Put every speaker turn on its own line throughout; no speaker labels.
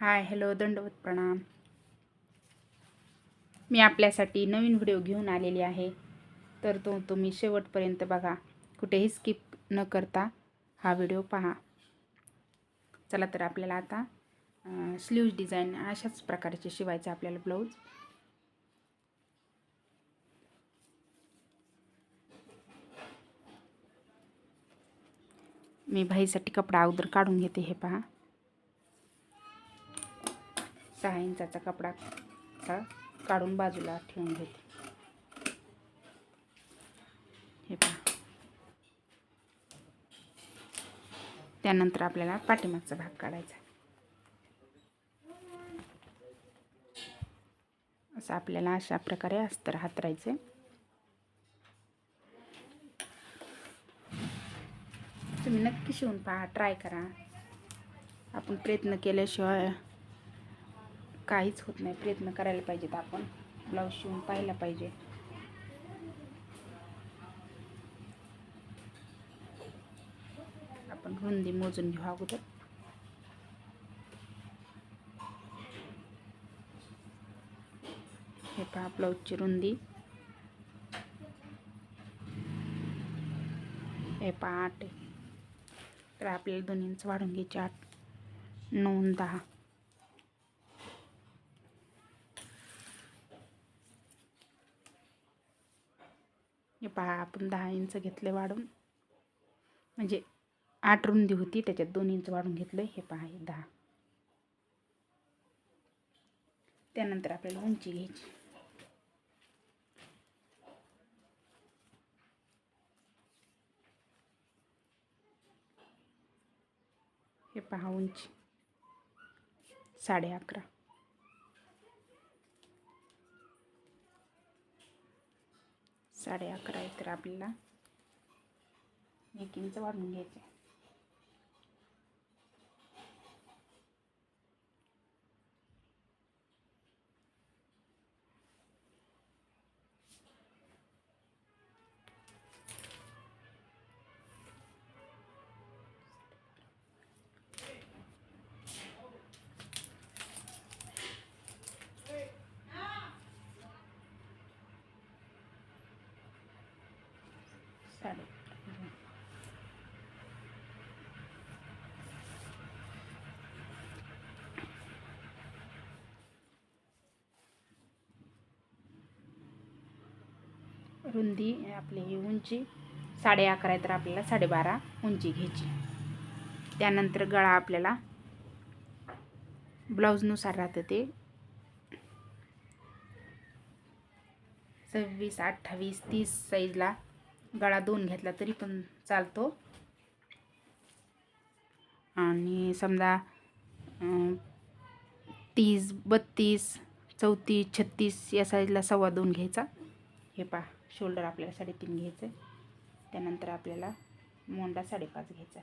Hi hello दंडवत प्रणाम. मी आपल्यासाठी नवीन व्हिडिओ घेऊन आलेली आहे, तर तुम्ही शेवटपर्यंत बघा. कुठेही स्किप न करता हा व्हिडिओ पहा. चला तर आपल्याला आता स्लीव्ज डिझाईन अशाच प्रकारचे शिवायचे आपल्याला ब्लाऊज. मी बाईसाठी कपडा अगोदर काढून घेते. हे पहा, 6 इंचाचा कपडा काढून बाजूला ठेवून घेते. हे पहा, त्यानंतर आपल्याला पाठीमागचा भाग काढायचा. असं आपल्याला अशा प्रकारे अस्तर हातरायचे. तुम्ही नक्की शिवून पहा, ट्राय करा. आपण प्रयत्न केल्याशिवाय काहीच होत नाही. प्रयत्न करायला पाहिजेत. आपण ब्लाऊज शिवून पाहायला पाहिजे. आपण रुंदी मोजून घेऊ अगोदर. हे पहा, ब्लाऊजची रुंदी हे पहा 8 आहे. तर आपल्याला 2 इंच वाढून घ्यायचे. 8, 9, 10. हे पहा, आपण 10 इंच घेतले वाढून, म्हणजे 8 रुंदी होती, त्याच्यात 2 इंच वाढून घेतले. हे पहा, हे 10. त्यानंतर आपल्याला उंची घ्यायची. हे पहा, उंची 11.5. 11.5 आहे. तर आपल्याला 1 इंच वाढून घ्यायचे. रुंदी आपली ही उंची 11.5 आहे, तर आपल्याला 12.5 उंची घ्यायची. त्यानंतर गळा आपल्याला ब्लाऊजनुसार राहतं ते 26, 28, 30 साईजला गळा 2 घेतला तरी पण चालतो. आणि समजा 30, 32, 34, 36 या साईजला 2.25 घ्यायचा. हे पहा, शोल्डर आपल्याला 3.5 घ्यायचं. त्यानंतर आपल्याला मोंडा 5.5 घ्यायचा.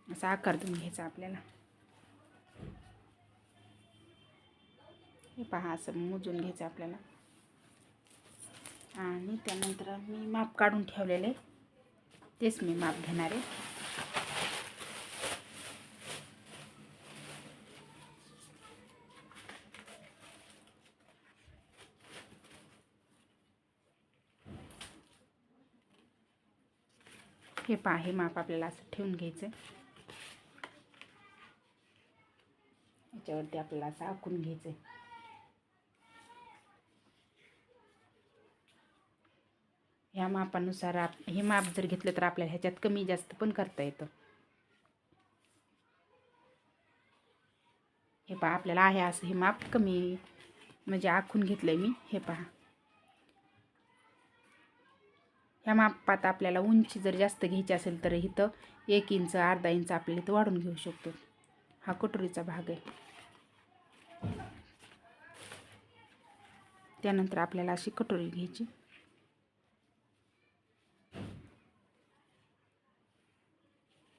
असा आकार देऊन घ्यायचा आपल्याला. हे पहा, असं मोजून घ्यायचं आपल्याला. आणि त्यानंतर मी माप काढून ठेवलेले तेच मी माप घेणार आहे. हे पहा, हे माप आपल्याला असं ठेवून घ्यायचं. याच्यावरती आपल्याला असं आखून घ्यायचं. ह्या मापानुसार हे माप जर घेतलं तर आपल्याला ह्याच्यात कमी जास्त पण करता येतं. हे पहा, आपल्याला आहे असं हे माप कमी म्हणजे आखून घेतलंय मी. हे पहा, ह्या मापात आपल्याला उंची जर जास्त घ्यायची असेल तर इथं 1 इंच, अर्धा इंच आपल्याला इथं वाढून घेऊ शकतो. हा कटोरीचा भाग आहे. त्यानंतर आपल्याला अशी कटोरी घ्यायची.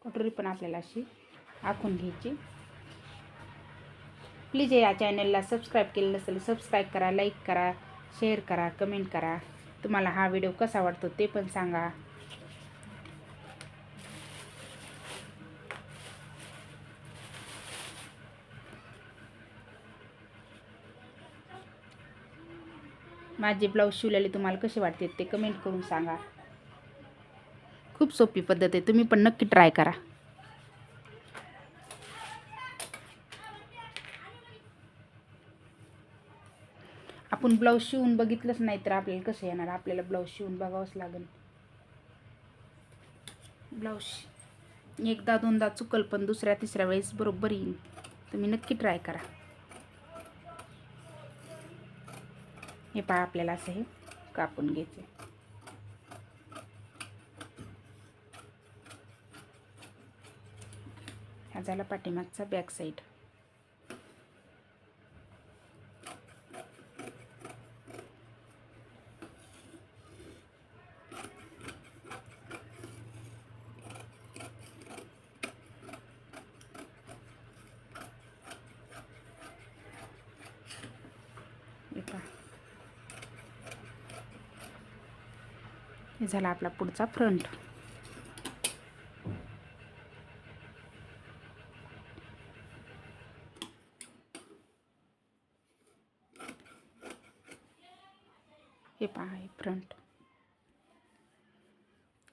कटोरी पण आपल्याला अशी आखून घ्यायची. प्लीज या चॅनलला सबस्क्राईब केलं नसेल सबस्क्राईब करा, लाईक करा, शेअर करा, कमेंट करा. तुम्हाला हा व्हिडिओ कसा वाटतो ते पण सांगा. माझे ब्लाऊज शिवलेले तुम्हाला कसे वाटते ते कमेंट करून सांगा. खूप सोपी पद्धत आहे, तुम्ही पण नक्की ट्राय करा. आपण ब्लाऊज शिवून बघितलंच नाही तर आपल्याला कसं येणार, आपल्याला ब्लाऊज शिवून बघावंच लागेल. ब्लाऊज एकदा दोनदा चुकल पण दुसऱ्या तिसऱ्या वेळेस बरोबर येईल. तुम्ही नक्की ट्राय करा. हे पहा, आपल्याला असं हे कापून घ्यायचं. हा झाला पाठीमागचा बॅक साईड. हे झाला आपला पुढचा फ्रंट. हे पहा, हे फ्रंट.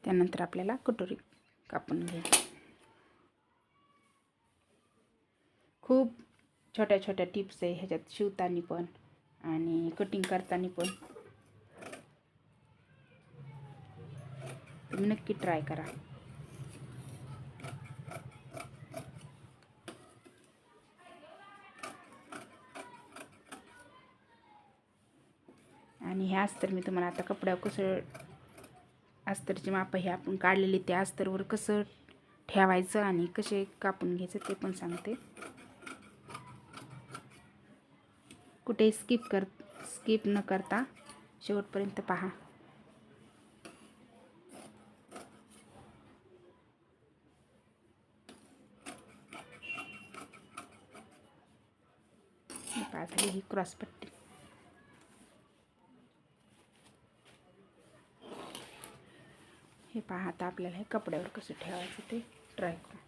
त्यानंतर आपल्याला कटोरी कापून घ्यायची. खूप छोट्या छोट्या टिप्स आहे ह्याच्यात, शिवताना पण आणि कटिंग करताना पण. तुम्ही नक्की ट्राय करा. आणि हे अस्तर मी तुम्हाला आता कपड्यावर कसं, अस्तरची माप हे आपण काढलेली त्या अस्तरवर कसं ठेवायचं आणि कसे कापून घ्यायचं ते पण सांगते. कुठे स्किप न करता शेवटपर्यंत पहा. झाली ही क्रॉस पट्टी. हे पहा, आता आपल्याला हे कपड्यावर कसं ठेवायचं ते ट्राय करू.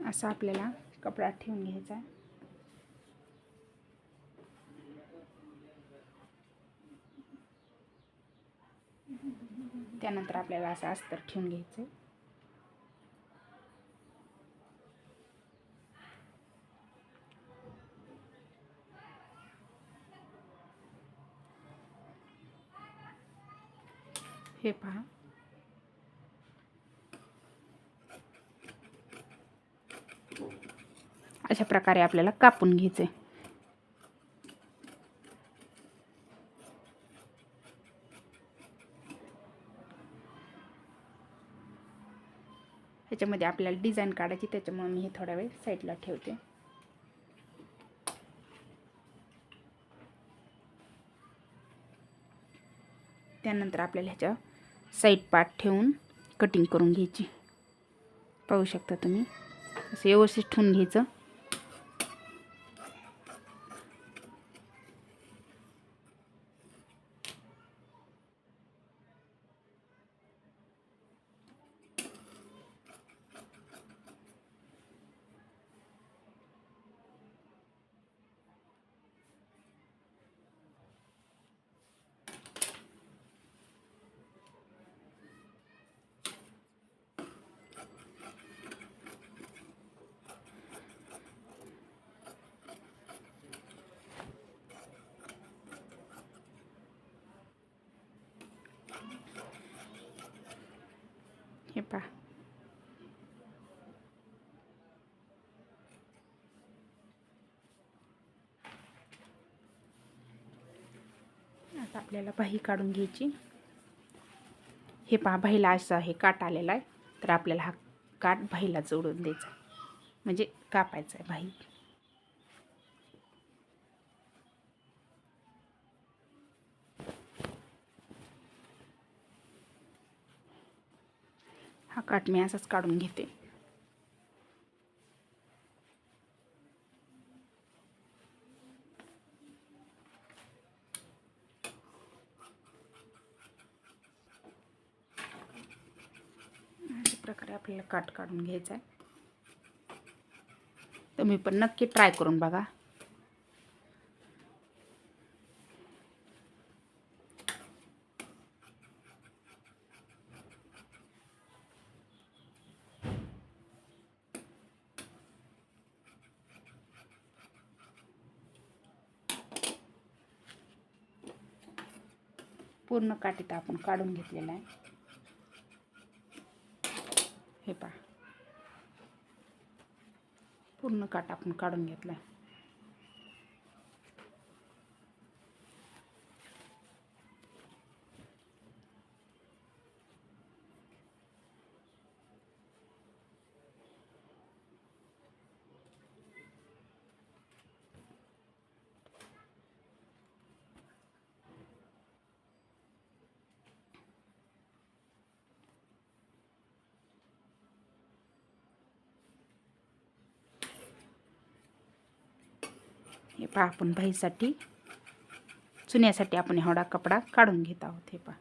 असं आपल्याला कपडा ठेवून घ्यायचा आहे. त्यानंतर आपल्याला असं अस्तर ठेवून घ्यायचं. हे पहा, अशा प्रकारे आपल्याला कापून घ्यायचे. ह्याच्यामध्ये आपल्याला डिझाईन काढायची, त्याच्यामुळे मी हे थोडा वेळ साईडला ठेवते. त्यानंतर आपल्याला ह्याच्या साईड पार्ट ठेवून कटिंग करून घ्यायची. पाहू शकता तुम्ही, असं व्यवस्थित ठेवून घ्यायचं. हे पहा, आता आपल्याला बाही काढून घ्यायची. हे पहा, बाहीला असं हे काट आलेला आहे, तर आपल्याला हा काट बाहीला जोडून द्यायचा, म्हणजे कापायचा आहे बाही. हा काट मी असाच काढून घेते. प्रकारे आपल्याला काट काढून घ्यायचा आहे. तुम्ही पण नक्की ट्राय करून बघा. पूर्ण काठीत आपण काढून घेतलेला आहे. हे पहा, पूर्ण काठ आपण काढून घेतला आहे. हे पहा, आपण बाईसाठी चुन्यासाठी आपण एवढा कपडा काढून घेत आहोत. हे पहा,